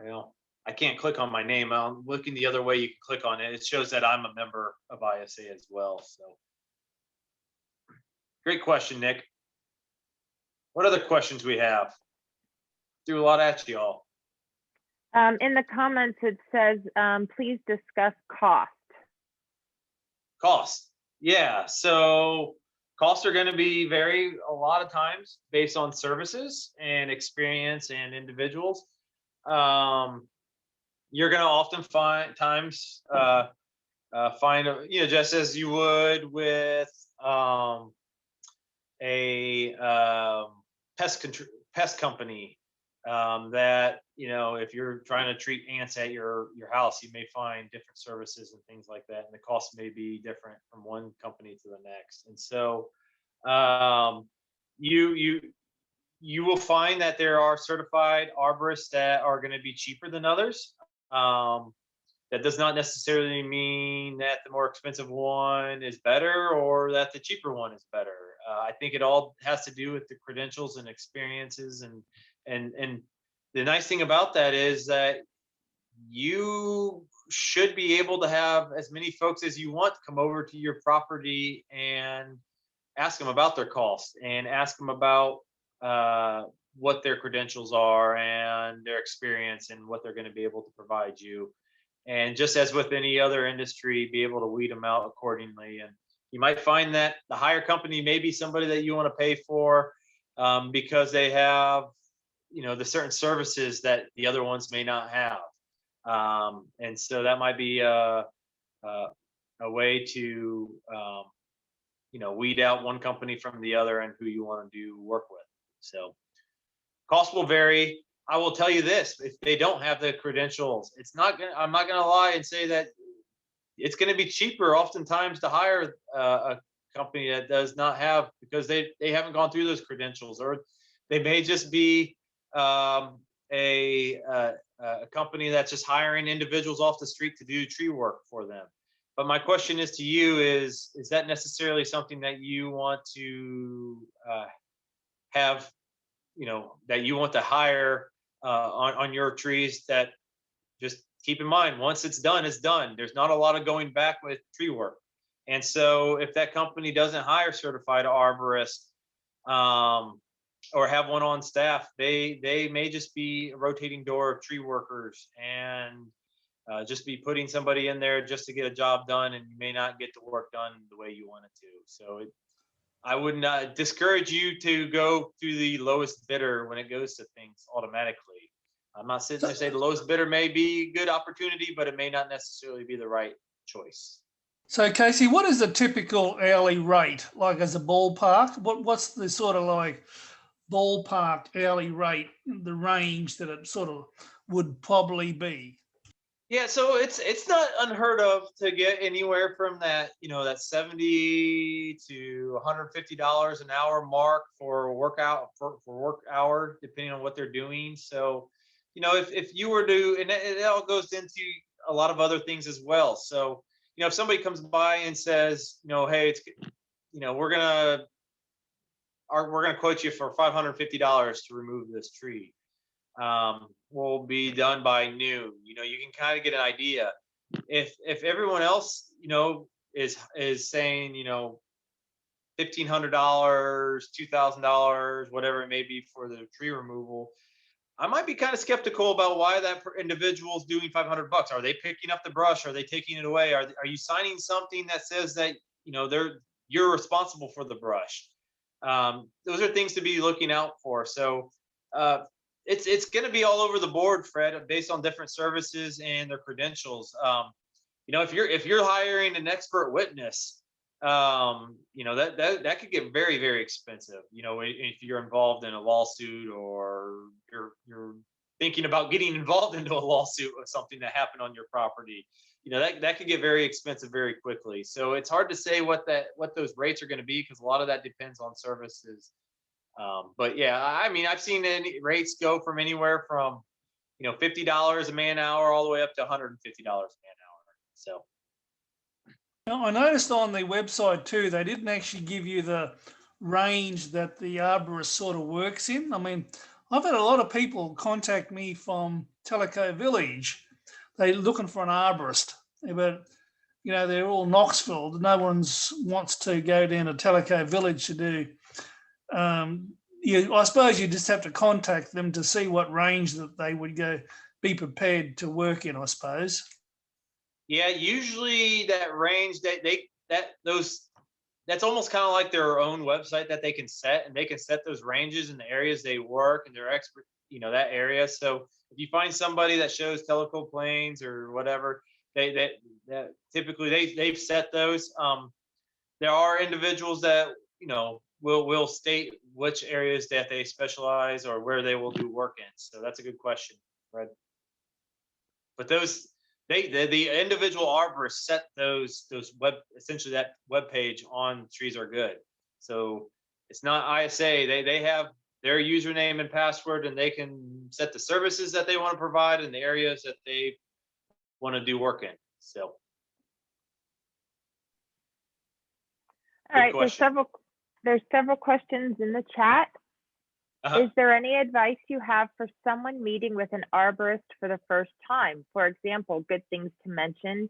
Well, I can't click on my name. I'm looking the other way. You can click on it. It shows that I'm a member of ISA as well. So Great question, Nick. What other questions we have? Threw a lot at you all. In the comments, it says, please discuss cost. Cost. Yeah. So costs are going to be vary a lot of times based on services and experience and individuals. You're going to often find just as you would with a pest company, that, if you're trying to treat ants at your house, you may find different services and things like that, and the cost may be different from one company to the next. And so you will find that there are certified arborists that are going to be cheaper than others. That does not necessarily mean that the more expensive one is better or that the cheaper one is better. I think it all has to do with the credentials and experiences, and the nice thing about that is that you should be able to have as many folks as you want come over to your property and ask them about their costs and ask them about what their credentials are and their experience and what they're going to be able to provide you. And just as with any other industry, be able to weed them out accordingly. And you might find that the higher company may be somebody that you want to pay for, because they have, the certain services that the other ones may not have. And so that might be a way to, weed out one company from the other and who you want to do work with. So cost will vary. I will tell you this: if they don't have the credentials, I'm not gonna lie and say that it's gonna be cheaper oftentimes to hire a company that does not have, because they haven't gone through those credentials, or they may just be a company that's just hiring individuals off the street to do tree work for them. But my question is to you is that necessarily something that you want to have, that you want to hire on your trees? That, just keep in mind, once it's done, it's done. There's not a lot of going back with tree work. And so if that company doesn't hire certified arborists, or have one on staff, they may just be a rotating door of tree workers and just be putting somebody in there just to get a job done, and you may not get the work done the way you want it to. So I would not discourage you to go through the lowest bidder when it goes to things automatically. I'm not sitting there saying the lowest bidder may be a good opportunity, but it may not necessarily be the right choice. So Kasey, what is the typical hourly rate, like as a ballpark? What's the sort of like ballpark hourly rate, the range that it sort of would probably be? Yeah, so it's not unheard of to get anywhere from that, that $70 to $150 an hour mark for work hour, depending on what they're doing. So, if you were to, and it all goes into a lot of other things as well. So, if somebody comes by and says, hey, it's, we're gonna quote you for $550 to remove this tree. Will be done by noon. You can kind of get an idea. If everyone else, is saying, $1,500, $2,000, whatever it may be for the tree removal, I might be kind of skeptical about why that individual is doing $500. Are they picking up the brush? Are they taking it away? Are you signing something that says that you're responsible for the brush? Those are things to be looking out for. So it's going to be all over the board, Fred, based on different services and their credentials. If you're hiring an expert witness, that could get very, very expensive. If you're involved in a lawsuit, or you're thinking about getting involved into a lawsuit of something that happened on your property, that could get very expensive very quickly. So it's hard to say what those rates are going to be, because a lot of that depends on services. But yeah, I've seen rates go from anywhere from, $50 a man hour all the way up to $150 a man hour. So I noticed on the website too, they didn't actually give you the range that the arborist sort of works in. I've had a lot of people contact me from Tellico Village. They're looking for an arborist, but you know, they're all Knoxville. No one's wants to go down to Tellico Village to do. I suppose you just have to contact them to see what range that they would be prepared to work in, I suppose. Yeah, usually that range that's almost kind of like their own website that they can set, and they can set those ranges in the areas they work and they're expert, that area. So if you find somebody that shows Tellico Plains or whatever, that typically they've set those. There are individuals that will state which areas that they specialize or where they will do work in. So that's a good question, Fred. But the individual arborists set those essentially that web page on Trees Are Good. So it's not ISA. They have their username and password, and they can set the services that they want to provide in the areas that they want to do work in. So. All right, there's several questions in the chat. Is there any advice you have for someone meeting with an arborist for the first time? For example, good things to mention,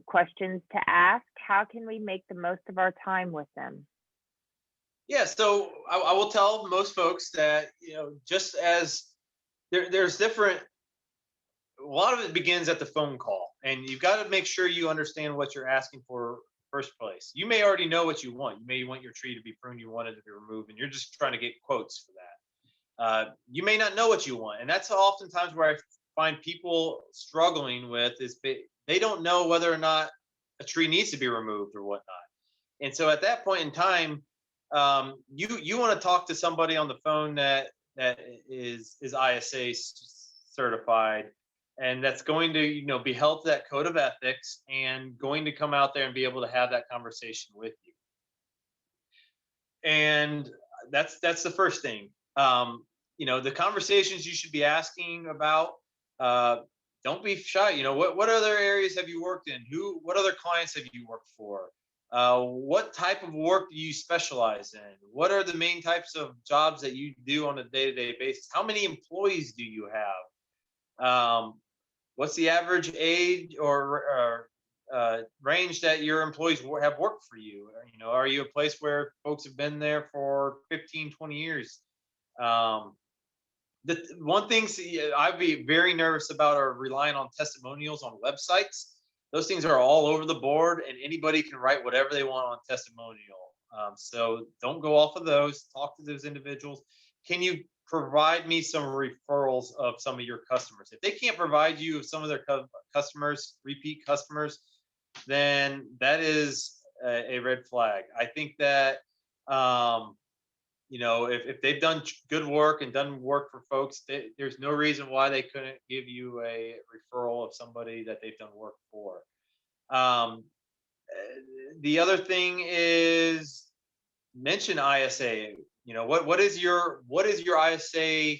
questions to ask. How can we make the most of our time with them? Yeah, so I will tell most folks that, just as there's different, a lot of it begins at the phone call, and you've got to make sure you understand what you're asking for first place. You may already know what you want. You may want your tree to be pruned, you want it to be removed, and you're just trying to get quotes for that. You may not know what you want, and that's oftentimes where I find people struggling with is they don't know whether or not a tree needs to be removed or whatnot. And so at that point in time, you want to talk to somebody on the phone that is ISA certified, and that's going to be held to that code of ethics and going to come out there and be able to have that conversation with you. And that's the first thing. The conversations you should be asking about, don't be shy. What other areas have you worked in? What other clients have you worked for? What type of work do you specialize in? What are the main types of jobs that you do on a day-to-day basis? How many employees do you have? What's the average age or range that your employees have worked for you? Are you a place where folks have been there for 15, 20 years? The one thing I'd be very nervous about are relying on testimonials on websites. Those things are all over the board, and anybody can write whatever they want on testimonial. So don't go off of those. Talk to those individuals. Can you provide me some referrals of some of your customers? If they can't provide you some of their customers, repeat customers, then that is a red flag. I think that if they've done good work and done work for folks, there's no reason why they couldn't give you a referral of somebody that they've done work for. The other thing is mention ISA. What is your ISA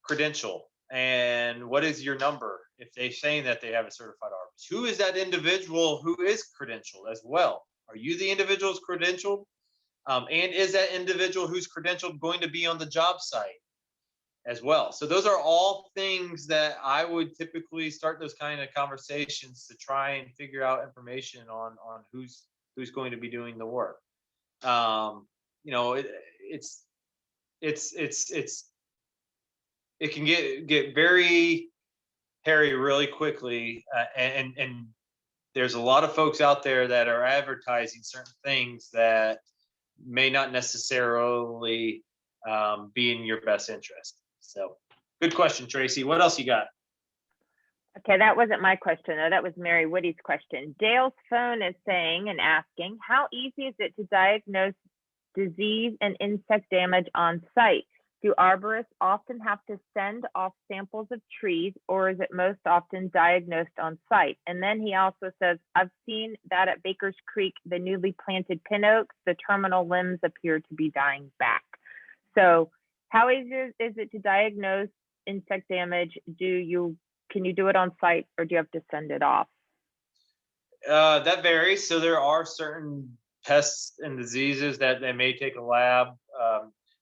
credential, and what is your number if they're saying that they have a certified arborist? Who is that individual who is credentialed as well? Are you the individual who's credentialed? And is that individual who's credentialed going to be on the job site as well? So those are all things that I would typically start those kind of conversations to try and figure out information on who's going to be doing the work. It can get very hairy really quickly, and there's a lot of folks out there that are advertising certain things that may not necessarily be in your best interest. So good question, Tracy. What else you got? Okay, that wasn't my question, though. That was Mary Woody's question. Dale's phone is saying and asking, how easy is it to diagnose disease and insect damage on site? Do arborists often have to send off samples of trees, or is it most often diagnosed on site? And then he also says, I've seen that at Baker's Creek, the newly planted pin oaks, the terminal limbs appear to be dying back. So how easy is it to diagnose insect damage? Can you do it on site, or do you have to send it off? That varies. So there are certain pests and diseases that they may take a lab.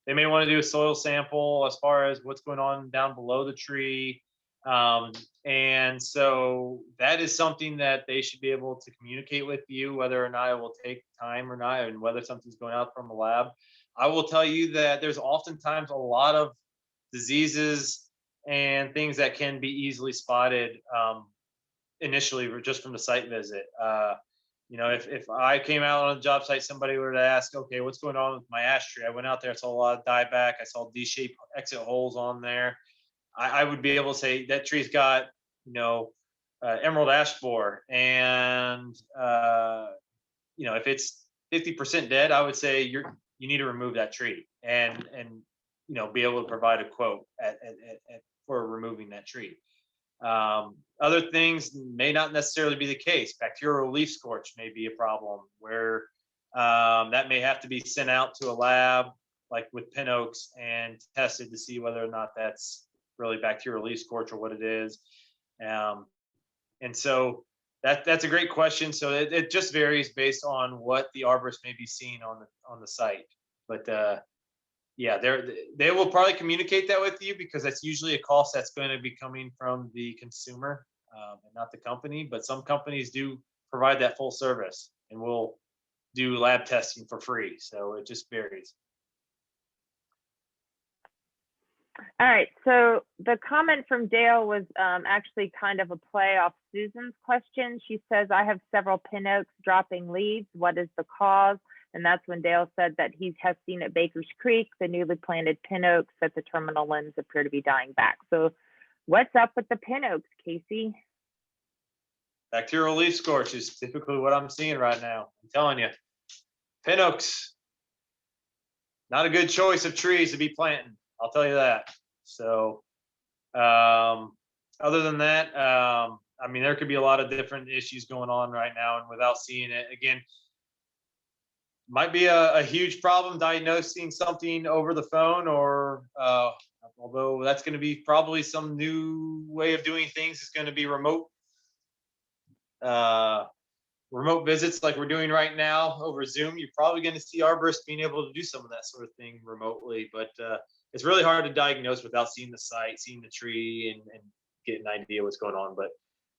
They may want to do a soil sample as far as what's going on down below the tree. And so that is something that they should be able to communicate with you, whether or not it will take time or not, and whether something's going out from a lab. I will tell you that there's oftentimes a lot of diseases and things that can be easily spotted initially just from the site visit. If I came out on a job site, somebody were to ask, okay, what's going on with my ash tree? I went out there, I saw a lot of dieback, I saw D-shaped exit holes on there. I would be able to say that tree's got, emerald ash borer, and if it's 50% dead, I would say you need to remove that tree and be able to provide a quote for removing that tree. Other things may not necessarily be the case. Bacterial leaf scorch may be a problem where that may have to be sent out to a lab, like with pin oaks, and tested to see whether or not that's really bacterial leaf scorch or what it is. And so that's a great question. So it just varies based on what the arborist may be seeing on the site. But yeah, they will probably communicate that with you, because that's usually a cost that's going to be coming from the consumer and not the company. But some companies do provide that full service and will do lab testing for free. So it just varies. All right, so the comment from Dale was actually kind of a play off Susan's question. She says, I have several pin oaks dropping leaves. What is the cause? And that's when Dale said that he has seen at Baker's Creek, the newly planted pin oaks, that the terminal limbs appear to be dying back. So what's up with the pin oaks, Kasey? Bacterial leaf scorch is typically what I'm seeing right now. I'm telling you, pin oaks, not a good choice of trees to be planting. I'll tell you that. So other than that, there could be a lot of different issues going on right now, and without seeing it, again, might be a huge problem diagnosing something over the phone, or although that's going to be probably some new way of doing things, is going to be remote visits like we're doing right now over Zoom. You're probably going to see arborists being able to do some of that sort of thing remotely, but it's really hard to diagnose without seeing the site, seeing the tree, and get an idea what's going on. But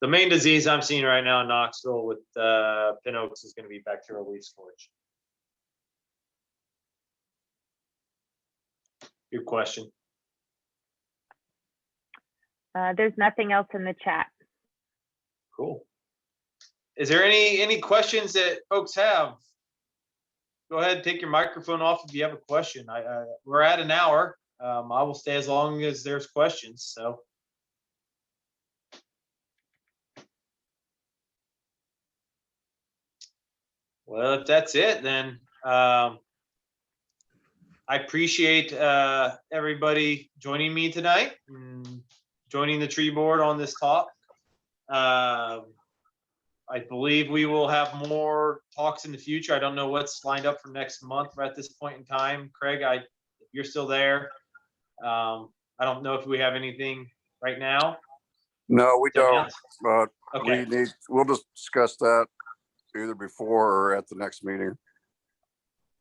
the main disease I'm seeing right now in Knoxville with pin oaks is going to be bacterial leaf scorch. Good question. There's nothing else in the chat. Cool. Is there any questions that folks have? Go ahead and take your microphone off if you have a question. We're at an hour. I will stay as long as there's questions. So. Well, if that's it, then I appreciate everybody joining me tonight, and joining the tree board on this talk. I believe we will have more talks in the future. I don't know what's lined up for next month at this point in time. Craig, if you're still there, I don't know if we have anything right now. No, we don't, but okay. We'll just discuss that either before or at the next meeting.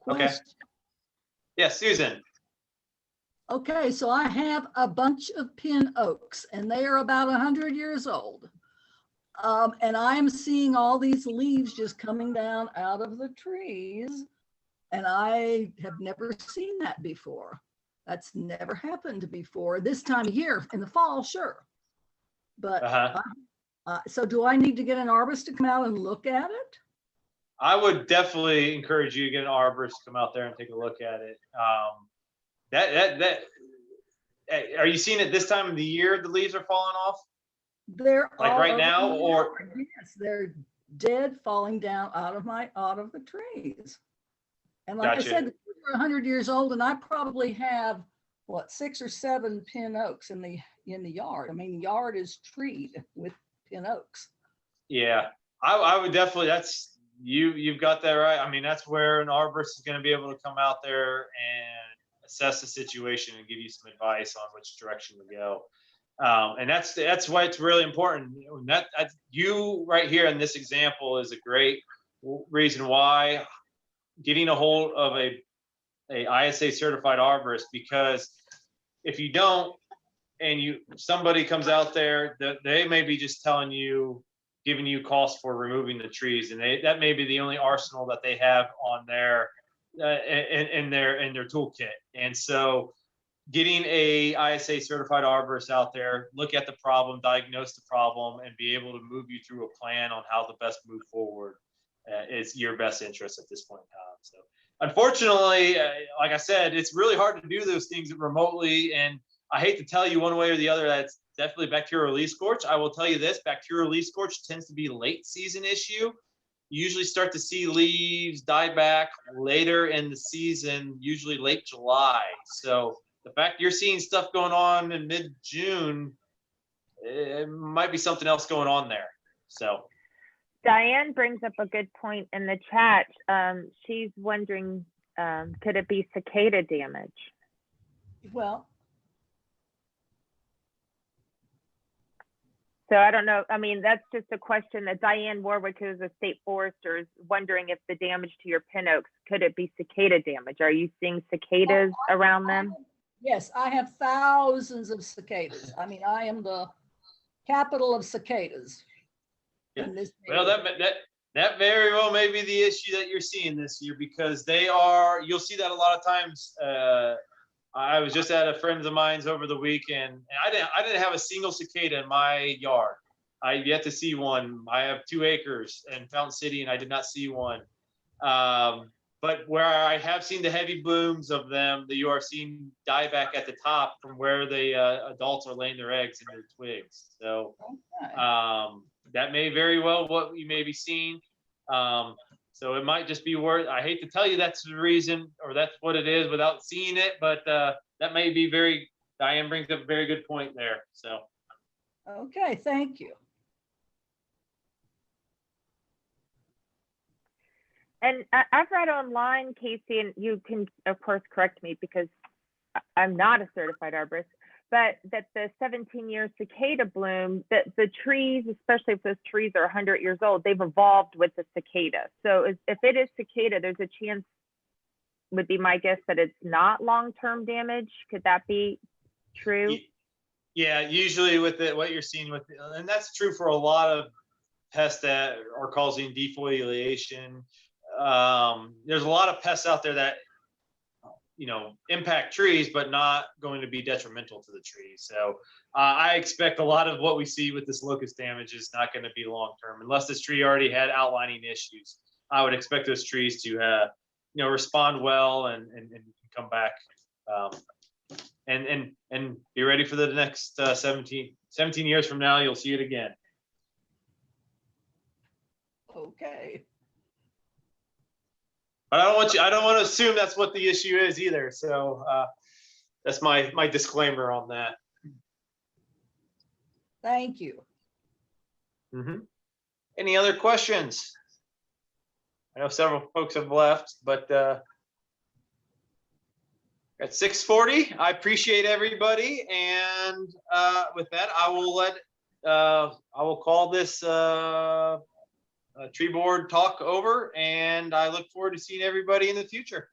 Okay. Yeah, Susan. Okay, so I have a bunch of pin oaks, and they are about 100 years old. And I am seeing all these leaves just coming down out of the trees, and I have never seen that before. That's never happened before. This time of year, in the fall, sure. But so do I need to get an arborist to come out and look at it? I would definitely encourage you to get an arborist to come out there and take a look at it. Are you seeing it this time of the year? The leaves are falling off. They're like all right now, or yes, they're dead, falling down out of the trees. And like Gotcha. I said, we're 100 years old, and I probably have what 6 or 7 pin oaks in the yard. I mean, the yard is treed with pin oaks. Yeah, I would definitely. That's you've got that right. I mean, that's where an arborist is going to be able to come out there and assess the situation and give you some advice on which direction to go. And that's why it's really important. You right here in this example is a great reason why getting a hold of a ISA certified arborist, because if you don't, and somebody comes out there that they may be just telling you, giving you costs for removing the trees, and that may be the only arsenal that they have on their in their toolkit. And so getting a ISA certified arborist out there, look at the problem, diagnose the problem, and be able to move you through a plan on how to best move forward is your best interest at this point in time. So unfortunately, like I said, it's really hard to do those things remotely. And I hate to tell you one way or the other, that's definitely bacterial leaf scorch. I will tell you this, bacterial leaf scorch tends to be a late season issue. You usually start to see leaves die back later in the season, usually late July. So the fact you're seeing stuff going on in mid-June, it might be something else going on there. So Diane brings up a good point in the chat. She's wondering, could it be cicada damage? Well, So I don't know. I mean, that's just a question that Diane Warwick, who's a state forester, is wondering if the damage to your pin oaks, could it be cicada damage? Are you seeing cicadas around them? yes, I have thousands of cicadas. I mean, I am the capital of cicadas. Yeah. In this well, that very well may be the issue that you're seeing this year, because you'll see that a lot of times. I was just at a friend of mine's over the weekend, and I didn't have a single cicada in my yard. I've yet to see one. I have 2 acres in Fountain City, and I did not see one. But where I have seen the heavy blooms of them, you are seeing dieback at the top from where the adults are laying their eggs in their twigs. So that may very well what you may be seeing. So it might just be worth, I hate to tell you that's the reason, or that's what it is without seeing it, but that may be Diane brings up a very good point there. So. Okay, thank you. And I've read online, Kasey, and you can, of course, correct me because I'm not a certified arborist, but that the 17-year cicada bloom, that the trees, especially if those trees are 100 years old, they've evolved with the cicada. So if it is cicada, there's a chance, would be my guess, that it's not long-term damage. Could that be true? Yeah, usually with what you're seeing with, and that's true for a lot of pests that are causing defoliation. There's a lot of pests out there that impact trees, but not going to be detrimental to the trees. So I expect a lot of what we see with this locust damage is not going to be long-term, unless this tree already had outlining issues. I would expect those trees to, respond well and come back and be ready for the next 17 years from now. You'll see it again. Okay. But I don't want to assume that's what the issue is either. So that's my disclaimer on that. Thank you. Mm-hmm. Any other questions? I know several folks have left, but at 6:40, I appreciate everybody. And with that, I will call this tree board talk over, and I look forward to seeing everybody in the future.